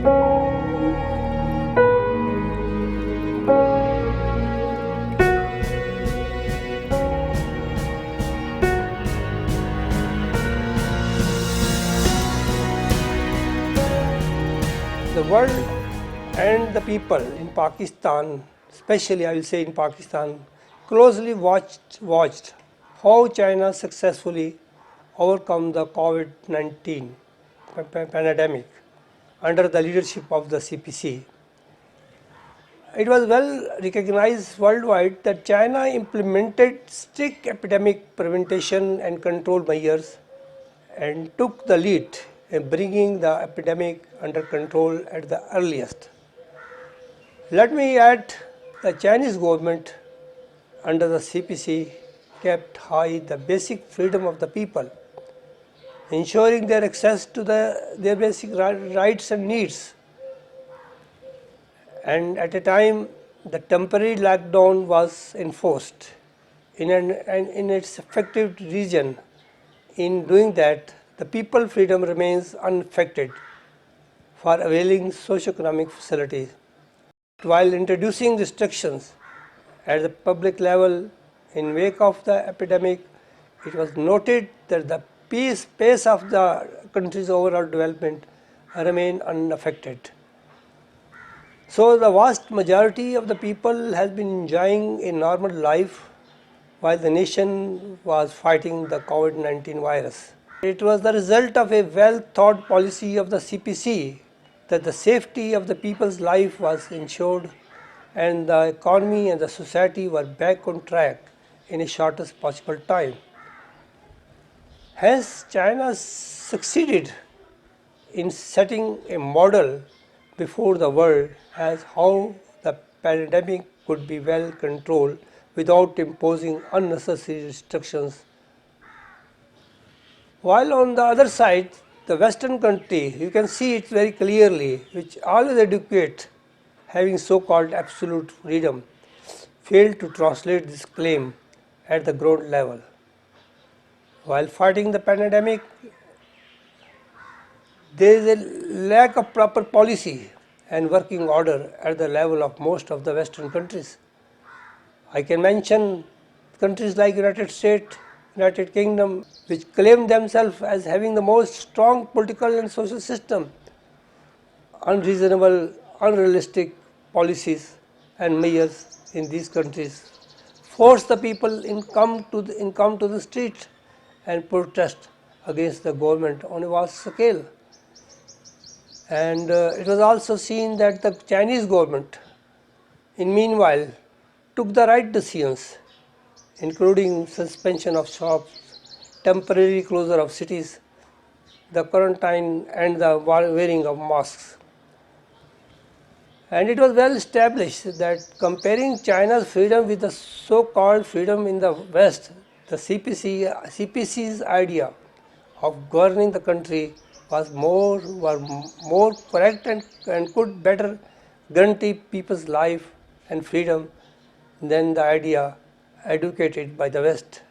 The world and the people in Pakistan, especially I will say in Pakistan, closely watched how China successfully overcome the COVID-19 pandemic under the leadership of the CPC. It was well recognized worldwide that China implemented strict epidemic prevention and control measures and took the lead in bringing the epidemic under control at the earliest. Let me add, the Chinese government under the CPC kept high the basic freedom of the people, ensuring their access to their basic rights and needs. And at a time, the temporary lockdown was enforced in its affected region. In doing that, the people freedom remains unaffected for availing socio-economic facilities. While introducing restrictions at the public level in wake of the epidemic, it was noted that the pace of the country's overall development remained unaffected. So the vast majority of the people has been enjoying a normal life while the nation was fighting the COVID-19 virus. It was the result of a well-thought policy of the CPC that the safety of the people's life was ensured and the economy and the society were back on track in a shortest possible time. Hence, China succeeded in setting a model before the world as how the pandemic could be well controlled without imposing unnecessary restrictions. While on the other side, the Western country, you can see it very clearly, which always advocate having so-called absolute freedom, failed to translate this claim at the ground level. While fighting the pandemic, there is a lack of proper policy and working order at the level of most of the Western countries. I can mention countries like United States, United Kingdom, which claim themselves as having the most strong political and social system. Unreasonable, unrealistic policies and measures in these countries force the people in come to the street and protest against the government on a vast scale. And it was also seen that the Chinese government, in meanwhile, took the right decisions, including suspension of shops, temporary closure of cities, the quarantine and the wearing of masks. And it was well established that comparing China's freedom with the so-called freedom in the West, the CPC's idea of governing the country was more correct and could better guarantee people's life and freedom than the idea advocated by the West.